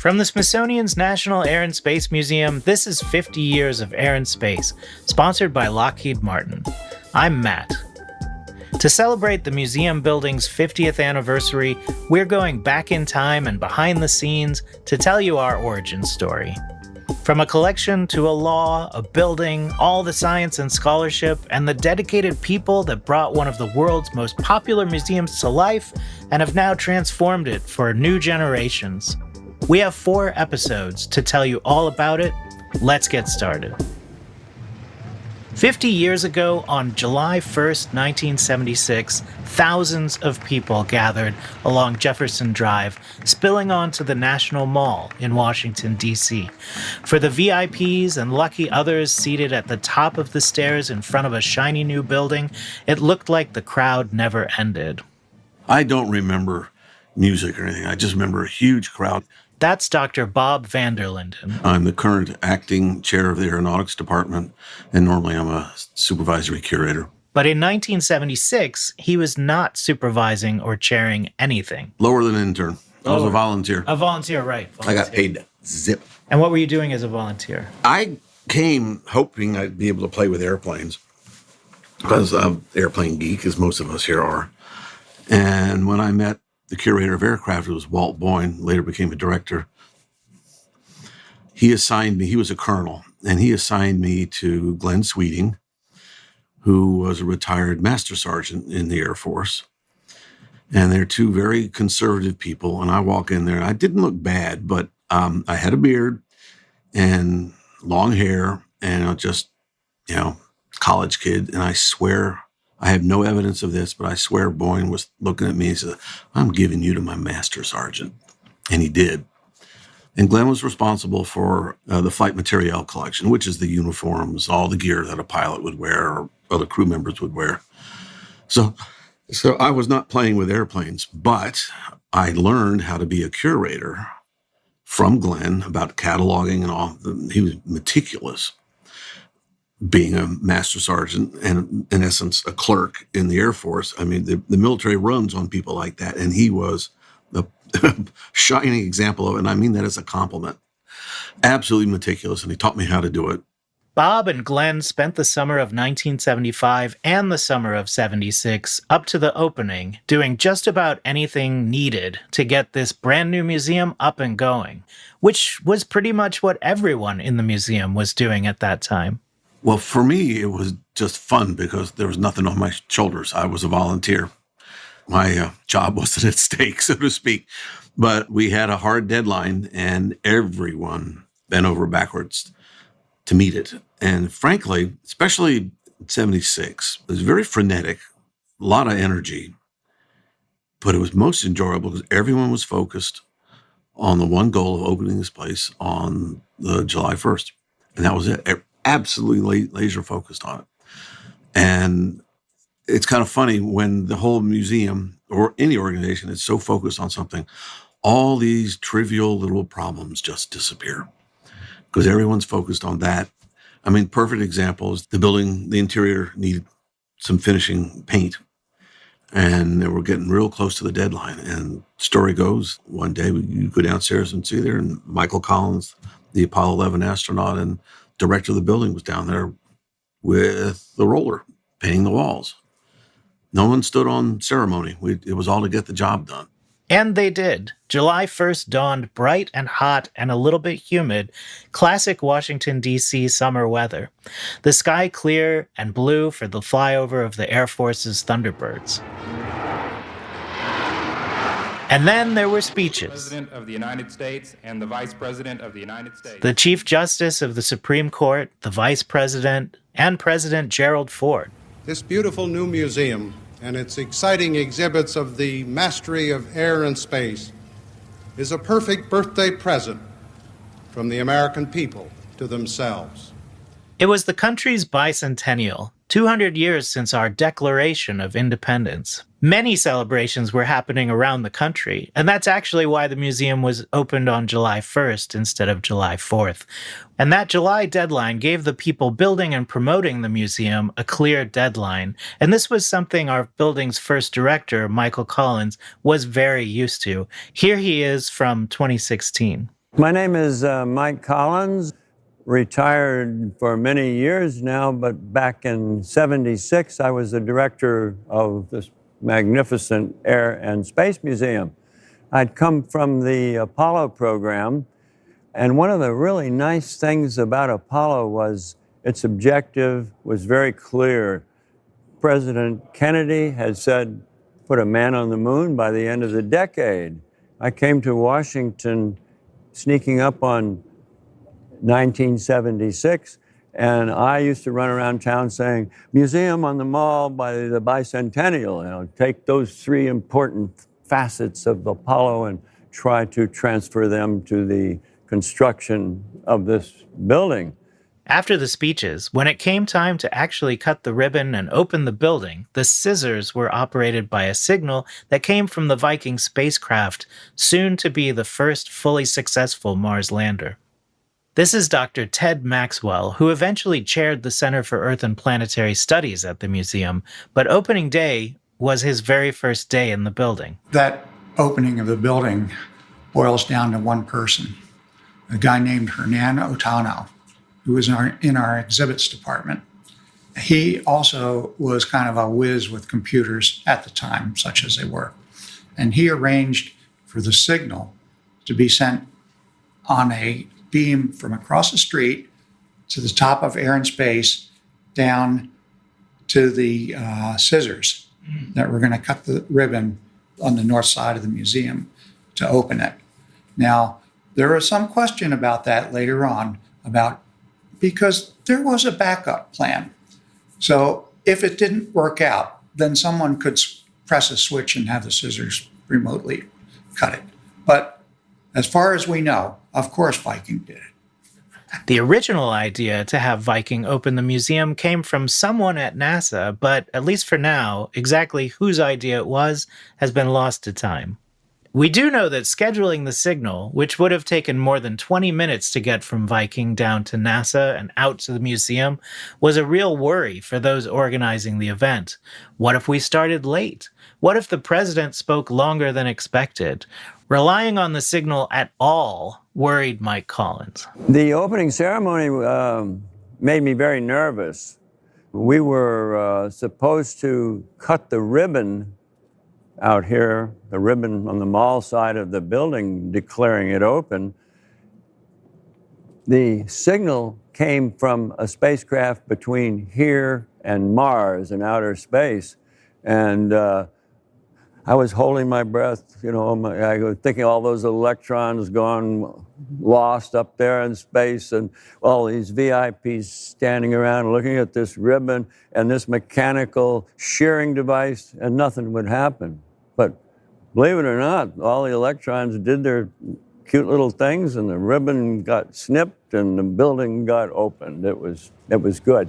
From the Smithsonian's National Air and Space Museum, this is 50 Years of Air and Space, sponsored by Lockheed Martin. I'm Matt. To celebrate the museum building's 50th anniversary, we're going back in time and behind the scenes to tell you our origin story. From a collection to a law, a building, all the science and scholarship, and the dedicated people that brought one of the world's most popular museums to life and have now transformed it for new generations. We have 4 episodes to tell you all about it. Let's get started. 50 years ago, on July 1st, 1976, thousands of people gathered along Jefferson Drive, spilling onto the National Mall in Washington, D.C. For the VIPs and lucky others seated at the top of the stairs in front of a shiny new building, it looked like the crowd never ended. I don't remember music or anything. I just remember a huge crowd. That's Dr. Bob Vanderlinden. I'm the current acting chair of the aeronautics department, and normally I'm a supervisory curator. But in 1976, he was not supervising or chairing anything. Lower than intern. I was a volunteer. A volunteer, right. Volunteer. I got paid zip. And what were you doing as a volunteer? I came hoping I'd be able to play with airplanes, because I'm an airplane geek, as most of us here are. And when I met the curator of aircraft, it was Walt Boyne, later became a director. He assigned me, he was a colonel, and he assigned me to Glenn Sweeting, who was a retired master sergeant in the Air Force. And they're 2 very conservative people. And I walk in there, and I didn't look bad, but I had a beard and long hair, and I just, college kid. And I swear, I have no evidence of this, but I swear Boyne was looking at me and said, "I'm giving you to my master sergeant." And he did. And Glenn was responsible for the flight materiel collection, which is the uniforms, all the gear that a pilot would wear or other crew members would wear. So I was not playing with airplanes, but I learned how to be a curator from Glenn about cataloging and all. He was meticulous. Being a master sergeant and, in essence, a clerk in the Air Force. I mean, the military runs on people like that, and he was the shining example of it, and I mean that as a compliment. Absolutely meticulous, and he taught me how to do it. Bob and Glenn spent the summer of 1975 and the summer of 76 up to the opening, doing just about anything needed to get this brand new museum up and going, which was pretty much what everyone in the museum was doing at that time. Well, for me, it was just fun because there was nothing on my shoulders. I was a volunteer. My job wasn't at stake, so to speak. But we had a hard deadline, and everyone bent over backwards to meet it. And frankly, especially in 76, it was very frenetic, a lot of energy. But it was most enjoyable because everyone was focused on the one goal of opening this place on the July 1st. And that was it. Absolutely laser focused on it. And it's kind of funny when the whole museum or any organization is so focused on something, all these trivial little problems just disappear because everyone's focused on that. I mean, perfect example is the building, the interior needed some finishing paint, and they were getting real close to the deadline. And story goes, one day you go downstairs and see there, and Michael Collins, the Apollo 11 astronaut and director of the building, was down there with the roller, painting the walls. No one stood on ceremony. It was all to get the job done. And they did. July 1st dawned bright and hot and a little bit humid, classic Washington, D.C. summer weather. The sky clear and blue for the flyover of the Air Force's Thunderbirds. And then there were speeches. President of the United States and the Vice President of the United States. The Chief Justice of the Supreme Court, the Vice President, and President Gerald Ford. This beautiful new museum and its exciting exhibits of the mastery of air and space is a perfect birthday present from the American people to themselves. It was the country's bicentennial, 200 years since our Declaration of Independence. Many celebrations were happening around the country, and that's actually why the museum was opened on July 1st instead of July 4th. And that July deadline gave the people building and promoting the museum a clear deadline, and this was something our building's first director, Michael Collins, was very used to. Here he is from 2016. My name is Mike Collins, retired for many years now, but back in '76, I was the director of this magnificent Air and Space Museum. I'd come from the Apollo program, and one of the really nice things about Apollo was its objective was very clear. President Kennedy had said, put a man on the moon by the end of the decade. I came to Washington sneaking up on 1976, and I used to run around town saying, museum on the mall by the bicentennial, take those three important facets of Apollo and try to transfer them to the construction of this building. After the speeches, when it came time to actually cut the ribbon and open the building, the scissors were operated by a signal that came from the Viking spacecraft, soon to be the first fully successful Mars lander. This is Dr. Ted Maxwell, who eventually chaired the Center for Earth and Planetary Studies at the museum, but opening day was his very first day in the building. That opening of the building boils down to one person, a guy named Hernan Otano, who was in our exhibits department. He also was kind of a whiz with computers at the time, such as they were. And he arranged for the signal to be sent on a beam from across the street to the top of Air and Space down to the scissors that were going to cut the ribbon on the north side of the museum to open it. Now, there was some question about that later on, because there was a backup plan. So if it didn't work out, then someone could press a switch and have the scissors remotely cut it. But as far as we know, of course Viking did it. The original idea to have Viking open the museum came from someone at NASA, but at least for now, exactly whose idea it was has been lost to time. We do know that scheduling the signal, which would have taken more than 20 minutes to get from Viking down to NASA and out to the museum, was a real worry for those organizing the event. What if we started late? What if the president spoke longer than expected? Relying on the signal at all worried Mike Collins. The opening ceremony made me very nervous. We were supposed to cut the ribbon out here, the ribbon on the mall side of the building, declaring it open. The signal came from a spacecraft between here and Mars in outer space. And I was holding my breath, I was thinking all those electrons gone lost up there in space, and all these VIPs standing around looking at this ribbon and this mechanical shearing device, and nothing would happen. But believe it or not, all the electrons did their cute little things, and the ribbon got snipped, and the building got opened. It was good.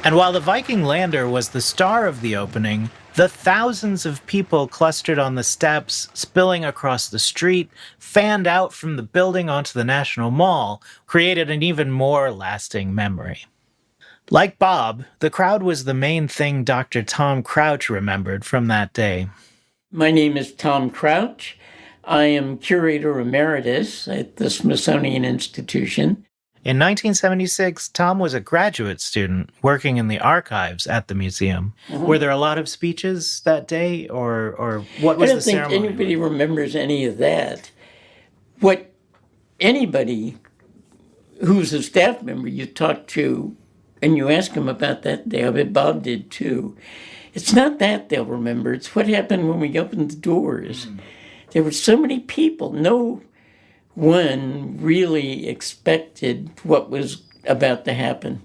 And while the Viking lander was the star of the opening, the thousands of people clustered on the steps, spilling across the street, fanned out from the building onto the National Mall, created an even more lasting memory. Like Bob, the crowd was the main thing Dr. Tom Crouch remembered from that day. My name is Tom Crouch. I am curator emeritus at the Smithsonian Institution. In 1976, Tom was a graduate student working in the archives at the museum. Mm-hmm. Were there a lot of speeches that day, or what was the ceremony? I don't think anybody remembers any of that. What anybody who's a staff member you talk to and you ask them about that day, I bet Bob did too, it's not that they'll remember. It's what happened when we opened the doors. Mm-hmm. There were so many people. No one really expected what was about to happen.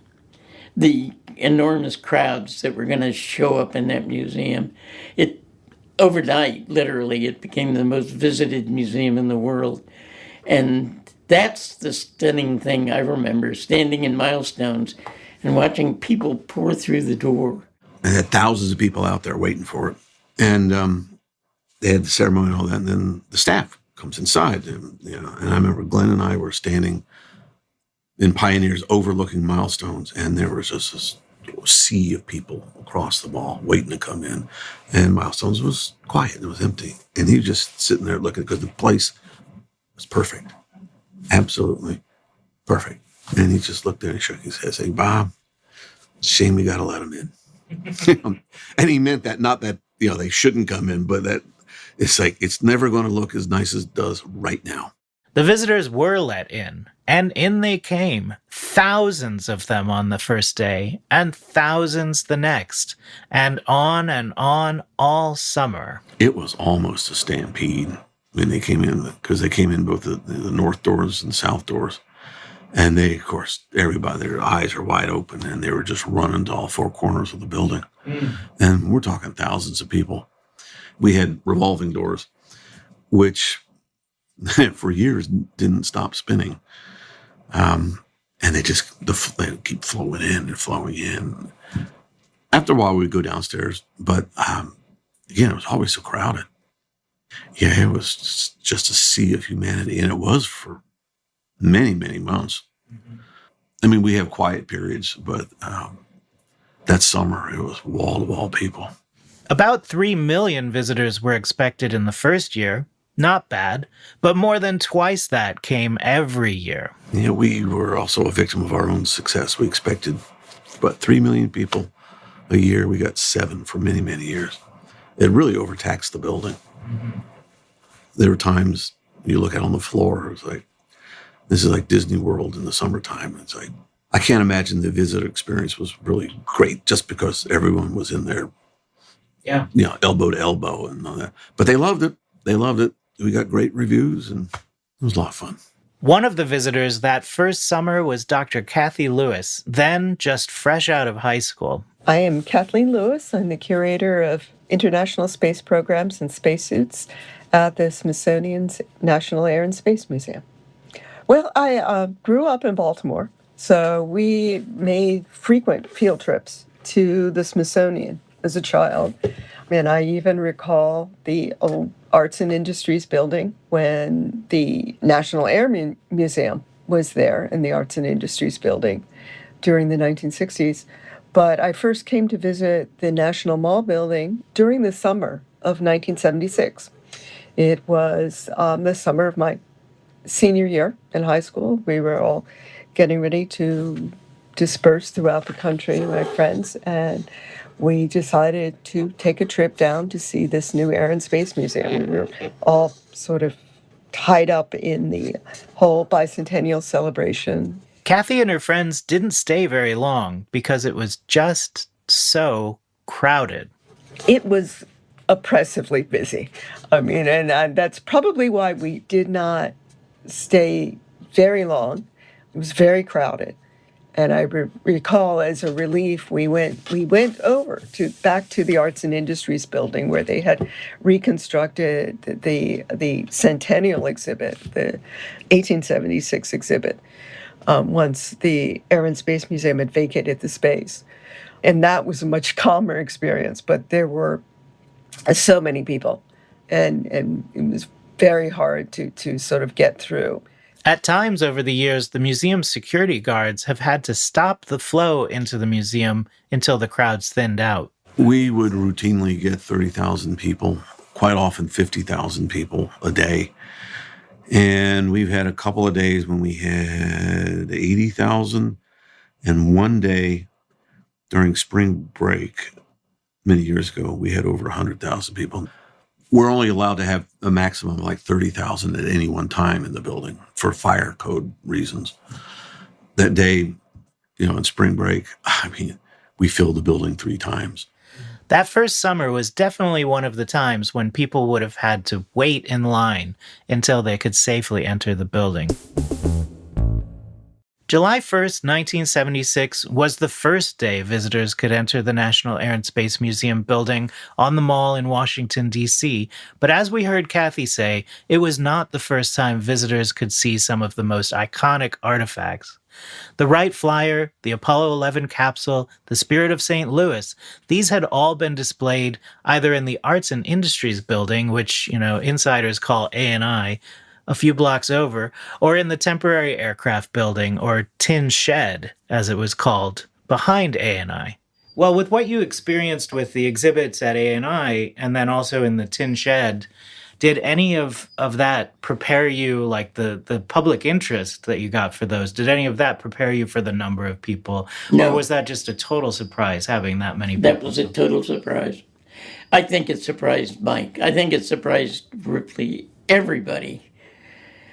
The enormous crowds that were going to show up in that museum. Overnight, literally, it became the most visited museum in the world. And that's the stunning thing I remember, standing in Milestones and watching people pour through the door. They had thousands of people out there waiting for it. And they had the ceremony and all that, and then the staff comes inside, and I remember Glenn and I were standing in Pioneers overlooking Milestones, and there was just this sea of people across the mall waiting to come in. And Milestones was quiet. It was empty. And he was just sitting there looking because the place was perfect. Absolutely perfect. And he just looked there and shook his head saying, Bob, shame we got to let him in. And he meant that, not that, they shouldn't come in, but that it's like, it's never going to look as nice as it does right now. The visitors were let in, and in they came, thousands of them on the first day, and thousands the next, and on all summer. It was almost a stampede when they came in, because they came in both the north doors and south doors. And they, of course, everybody, their eyes are wide open, and they were just running to all four corners of the building. And we're talking thousands of people. We had revolving doors, which for years didn't stop spinning. And they keep flowing in and flowing in. After a while, we'd go downstairs, but again, it was always so crowded. Yeah, it was just a sea of humanity, and it was for many, many months. I mean, we have quiet periods, but that summer, it was wall-to-wall people. About 3 million visitors were expected in the first year. Not bad, but more than twice that came every year. Yeah, we were also a victim of our own success. We expected, 3 million people a year. We got 7 for many, many years. It really overtaxed the building. There were times you look out on the floor, it's like, this is like Disney World in the summertime. It's like, I can't imagine the visitor experience was really great just because everyone was in there, elbow to elbow and all that. But they loved it. They loved it. We got great reviews, and it was a lot of fun. One of the visitors that first summer was Dr. Kathy Lewis, then just fresh out of high school. I am Kathleen Lewis. I'm the curator of international space programs and spacesuits at the Smithsonian's National Air and Space Museum. Well, I grew up in Baltimore, so we made frequent field trips to the Smithsonian as a child. And I even recall the old Arts and Industries building when the National Air Museum was there in the Arts and Industries building during the 1960s. But I first came to visit the National Mall building during the summer of 1976. It was the summer of my senior year in high school. We were all getting ready to disperse throughout the country, my friends, and we decided to take a trip down to see this new Air and Space Museum. We were all sort of tied up in the whole bicentennial celebration. Kathy and her friends didn't stay very long because it was just so crowded. It was oppressively busy. I mean, and that's probably why we did not stay very long. It was very crowded. And I recall, as a relief, we went over back to the Arts and Industries building where they had reconstructed the Centennial exhibit, the 1876 exhibit, once the Air and Space Museum had vacated the space. And that was a much calmer experience, but there were so many people, and it was very hard to sort of get through. At times over the years, the museum's security guards have had to stop the flow into the museum until the crowds thinned out. We would routinely get 30,000 people, quite often 50,000 people a day. And we've had a couple of days when we had 80,000. And one day during spring break, many years ago, we had over 100,000 people. We're only allowed to have a maximum of like 30,000 at any one time in the building for fire code reasons. That day, in spring break, we filled the building 3 times. That first summer was definitely one of the times when people would have had to wait in line until they could safely enter the building. July 1st, 1976 was the first day visitors could enter the National Air and Space Museum building on the Mall in Washington, D.C., but as we heard Kathy say, it was not the first time visitors could see some of the most iconic artifacts. The Wright Flyer, the Apollo 11 capsule, the Spirit of St. Louis, these had all been displayed either in the Arts and Industries building, which, insiders call A&I, a few blocks over, or in the temporary aircraft building, or tin shed, as it was called, behind ANI. Well, with what you experienced with the exhibits at ANI and then also in the tin shed, did any of that prepare you, like the public interest that you got for those, did any of that prepare you for the number of people? No. Or was that just a total surprise having that many people? That was a total surprise. I think it surprised Mike. I think it surprised Ripley, everybody.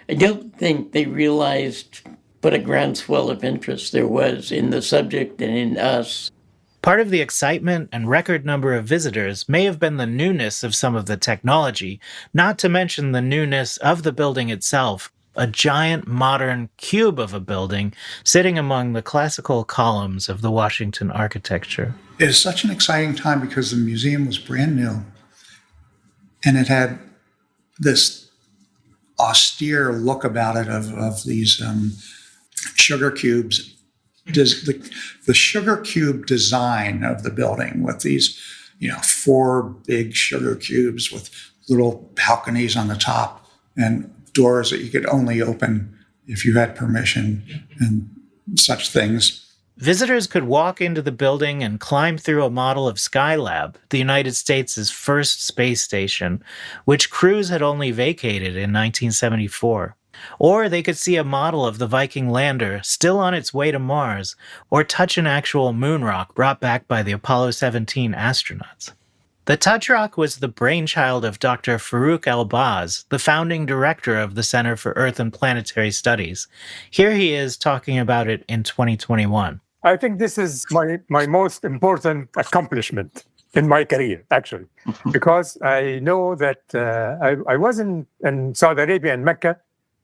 I don't think they realized what a groundswell of interest there was in the subject and in us. Part of the excitement and record number of visitors may have been the newness of some of the technology, not to mention the newness of the building itself, a giant modern cube of a building sitting among the classical columns of the Washington architecture. It is such an exciting time because the museum was brand new and it had this austere look about it of these sugar cubes. The sugar cube design of the building with these, 4 big sugar cubes with little balconies on the top and doors that you could only open if you had permission and such things. Visitors could walk into the building and climb through a model of Skylab, the United States' first space station, which crews had only vacated in 1974. Or they could see a model of the Viking lander still on its way to Mars, or touch an actual moon rock brought back by the Apollo 17 astronauts. The touch rock was the brainchild of Dr. Farouk El-Baz, the founding director of the Center for Earth and Planetary Studies. Here he is talking about it in 2021. I think this is my most important accomplishment in my career, actually, because I know that I was in Saudi Arabia and Mecca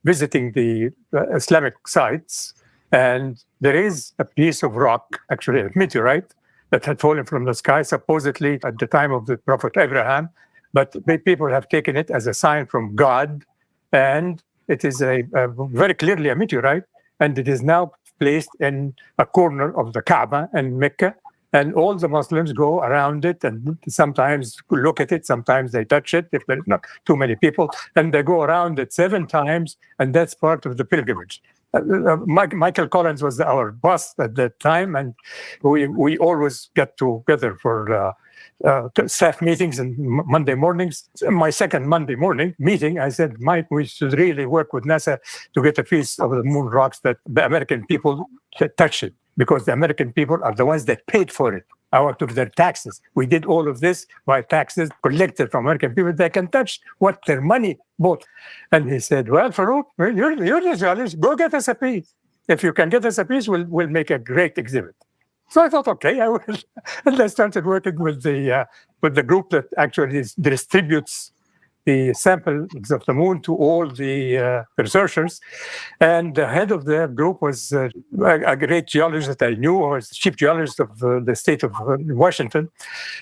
visiting the Islamic sites, and there is a piece of rock, actually a meteorite, that had fallen from the sky, supposedly at the time of the Prophet Abraham, but people have taken it as a sign from God, and it is a very clearly a meteorite, and it is now placed in a corner of the Kaaba in Mecca, and all the Muslims go around it and sometimes look at it, sometimes they touch it if there's not too many people, and they go around it 7 times, and that's part of the pilgrimage. Michael Collins was our boss at that time, and we always get together for staff meetings and Monday mornings. My second Monday morning meeting, I said, Mike, we should really work with NASA to get a piece of the moon rocks that the American people touch it, because the American people are the ones that paid for it out of their taxes. We did all of this by taxes collected from American people. They can touch what their money bought. And he said, well, Farouk, you're the journalist. Go get us a piece. If you can get us a piece, we'll make a great exhibit. So I thought, okay, I will. And I started working with the group that actually distributes the samples of the moon to all the researchers. And the head of the group was a great geologist that I knew, was chief geologist of the state of Washington,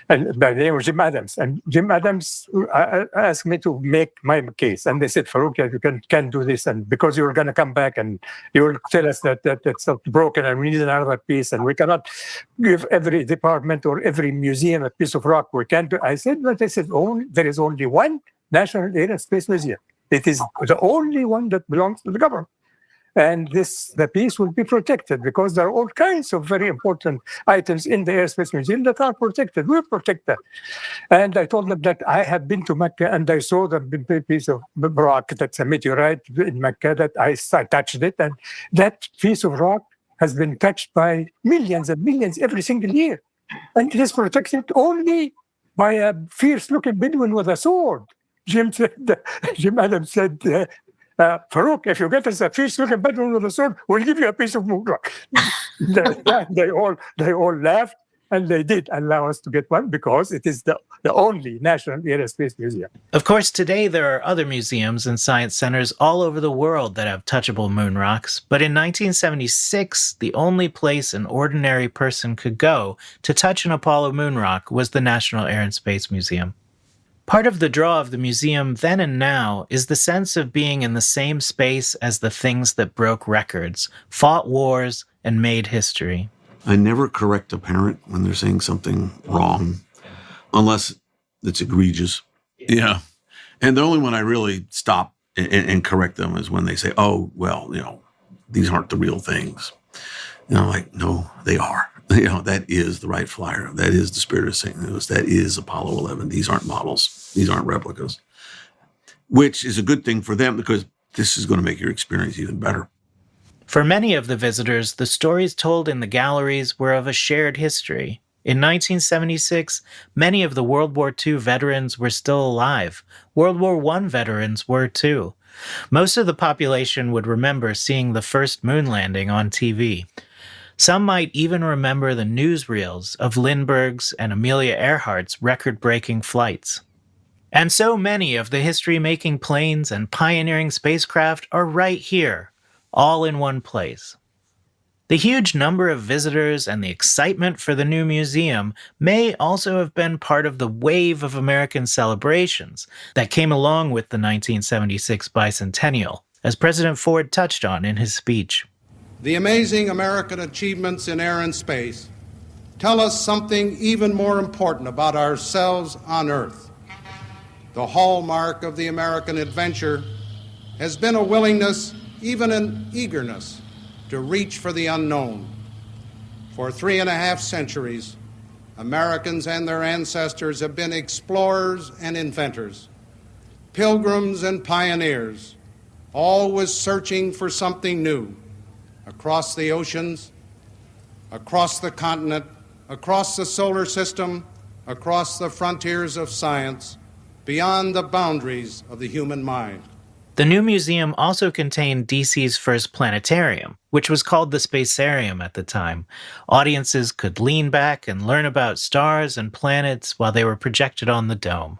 and by the name of Jim Adams. And Jim Adams asked me to make my case. And they said, Farouk, you can do this. And because you're going to come back and you will tell us that it's broken and we need another piece, and we cannot give every department or every museum a piece of rock. We can't do. I said, there is only one National Air and Space Museum. It is the only one that belongs to the government. And the piece will be protected because there are all kinds of very important items in the Airspace Museum that are protected. We'll protect that. And I told them that I had been to Mecca and I saw the piece of rock that's a meteorite in Mecca, that I touched it. And that piece of rock has been touched by millions and millions every single year. And it is protected only by a fierce-looking Bedouin with a sword. Jim Adams said, Farouk, if you get us a fierce-looking Bedouin with a sword, we'll give you a piece of moon rock. They all laughed, and they did allow us to get one because it is the only National Air and Space Museum. Of course, today there are other museums and science centers all over the world that have touchable moon rocks, but in 1976, the only place an ordinary person could go to touch an Apollo moon rock was the National Air and Space Museum. Part of the draw of the museum then and now is the sense of being in the same space as the things that broke records, fought wars, and made history. I never correct a parent when they're saying something wrong, unless it's egregious. Yeah. And the only one I really stop and correct them is when they say, oh, well, these aren't the real things. And I'm like, no, they are. That is the Wright Flyer. That is the Spirit of St. Louis. That is Apollo 11. These aren't models. These aren't replicas, which is a good thing for them because this is going to make your experience even better. For many of the visitors, the stories told in the galleries were of a shared history. In 1976, many of the World War II veterans were still alive. World War I veterans were too. Most of the population would remember seeing the first moon landing on TV. Some might even remember the newsreels of Lindbergh's and Amelia Earhart's record-breaking flights. And so many of the history-making planes and pioneering spacecraft are right here, all in one place. The huge number of visitors and the excitement for the new museum may also have been part of the wave of American celebrations that came along with the 1976 bicentennial, as President Ford touched on in his speech. The amazing American achievements in air and space tell us something even more important about ourselves on Earth. The hallmark of the American adventure has been a willingness, even an eagerness, to reach for the unknown. For 3.5 centuries, Americans and their ancestors have been explorers and inventors, pilgrims and pioneers, always searching for something new, across the oceans, across the continent, across the solar system, across the frontiers of science, beyond the boundaries of the human mind. The new museum also contained DC's first planetarium, which was called the Spacarium at the time. Audiences could lean back and learn about stars and planets while they were projected on the dome.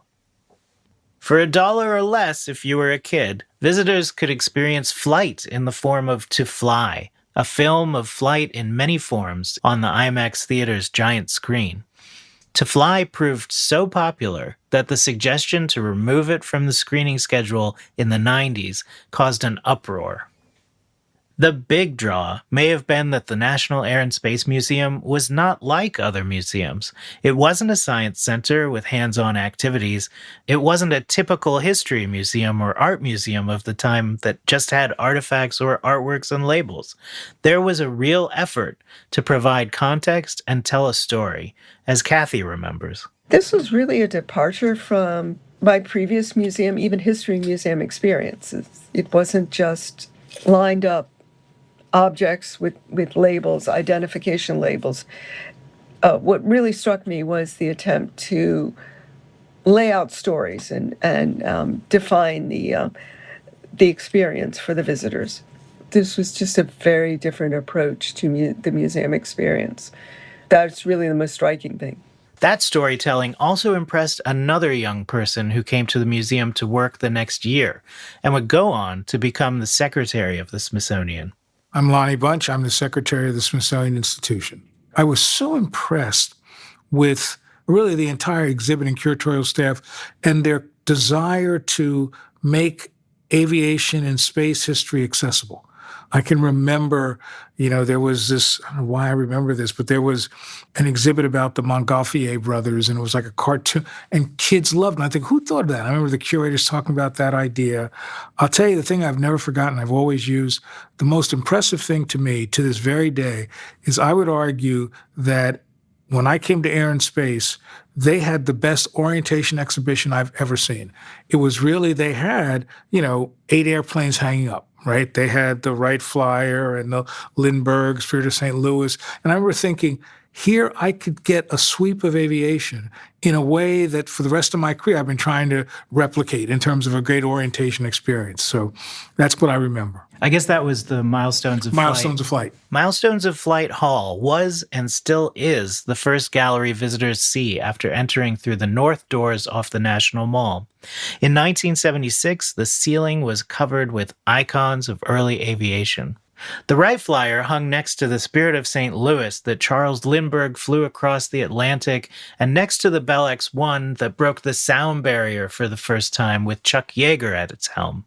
For $1 or less, if you were a kid, visitors could experience flight in the form of To Fly, a film of flight in many forms on the IMAX theater's giant screen. To Fly proved so popular that the suggestion to remove it from the screening schedule in the 90s caused an uproar. The big draw may have been that the National Air and Space Museum was not like other museums. It wasn't a science center with hands-on activities. It wasn't a typical history museum or art museum of the time that just had artifacts or artworks and labels. There was a real effort to provide context and tell a story, as Kathy remembers. This was really a departure from my previous museum, even history museum experiences. It wasn't just lined up objects with labels, identification labels. What really struck me was the attempt to lay out stories and define the experience for the visitors. This was just a very different approach to the museum experience. That's really the most striking thing. That storytelling also impressed another young person who came to the museum to work the next year and would go on to become the secretary of the Smithsonian. I'm Lonnie Bunch. I'm the secretary of the Smithsonian Institution. I was so impressed with really the entire exhibit and curatorial staff and their desire to make aviation and space history accessible. I can remember, there was this, I don't know why I remember this, but there was an exhibit about the Montgolfier brothers, and it was like a cartoon, and kids loved it. And I think, who thought of that? I remember the curators talking about that idea. I'll tell you the thing I've never forgotten, I've always used, the most impressive thing to me to this very day is I would argue that when I came to Air and Space, they had the best orientation exhibition I've ever seen. It was really, they had, 8 airplanes hanging up. Right? They had the Wright Flyer and the Lindbergh, Spirit of St. Louis. And I remember thinking, here I could get a sweep of aviation in a way that for the rest of my career I've been trying to replicate in terms of a great orientation experience. So that's what I remember. I guess that was the Milestones of Flight. Milestones of Flight. Milestones of Flight Hall was and still is the first gallery visitors see after entering through the north doors off the National Mall. In 1976, the ceiling was covered with icons of early aviation. The Wright Flyer hung next to the Spirit of St. Louis that Charles Lindbergh flew across the Atlantic, and next to the Bell X-1 that broke the sound barrier for the first time with Chuck Yeager at its helm.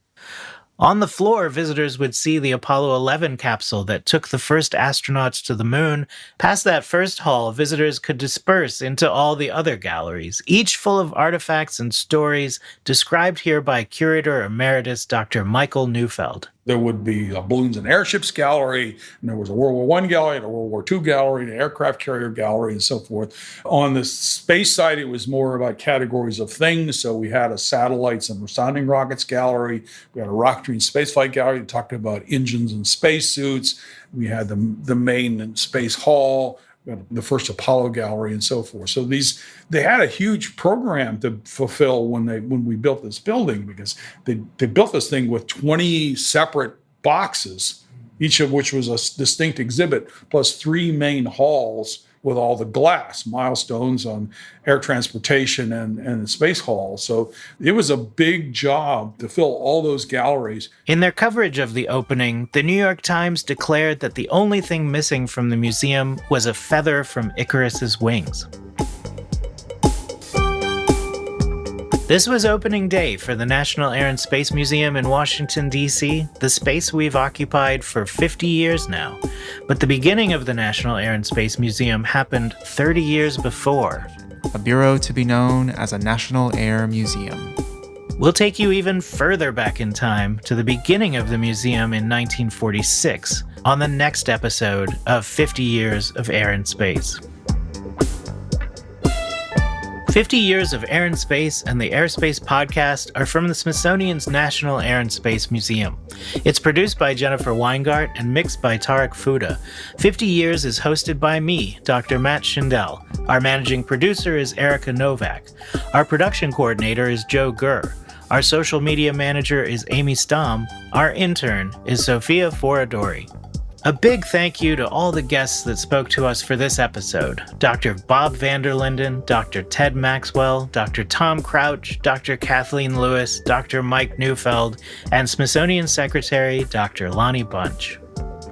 On the floor, visitors would see the Apollo 11 capsule that took the first astronauts to the moon. Past that first hall, visitors could disperse into all the other galleries, each full of artifacts and stories described here by Curator Emeritus Dr. Michael Neufeld. There would be a balloons and airships gallery, and there was a World War I gallery, and a World War II gallery, an aircraft carrier gallery, and so forth. On the space side, it was more about categories of things. So we had a satellites and sounding rockets gallery. We had a rocketry and spaceflight gallery that talked about engines and spacesuits. We had the main space hall. We had the first Apollo gallery and so forth. So they had a huge program to fulfill when we built this building, because they built this thing with 20 separate boxes, each of which was a distinct exhibit, plus 3 main halls with all the glass milestones on air transportation and the space hall. So it was a big job to fill all those galleries. In their coverage of the opening, the New York Times declared that the only thing missing from the museum was a feather from Icarus's wings. This was opening day for the National Air and Space Museum in Washington, D.C., the space we've occupied for 50 years now. But the beginning of the National Air and Space Museum happened 30 years before. A bureau to be known as a National Air Museum. We'll take you even further back in time to the beginning of the museum in 1946 on the next episode of 50 Years of Air and Space. 50 Years of Air and Space and the AirSpace podcast are from the Smithsonian's National Air and Space Museum. It's produced by Jennifer Weingart and mixed by Tarek Fuda. 50 Years is hosted by me, Dr. Matt Schindel. Our managing producer is Erica Novak. Our production coordinator is Joe Gurr. Our social media manager is Amy Stom. Our intern is Sophia Foradori. A big thank you to all the guests that spoke to us for this episode. Dr. Bob Vanderlinden, Dr. Ted Maxwell, Dr. Tom Crouch, Dr. Kathleen Lewis, Dr. Mike Neufeld, and Smithsonian Secretary Dr. Lonnie Bunch.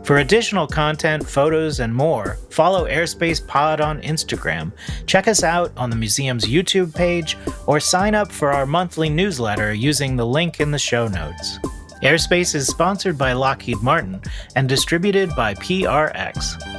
For additional content, photos, and more, follow AirSpace Pod on Instagram, check us out on the museum's YouTube page, or sign up for our monthly newsletter using the link in the show notes. AirSpace is sponsored by Lockheed Martin and distributed by PRX.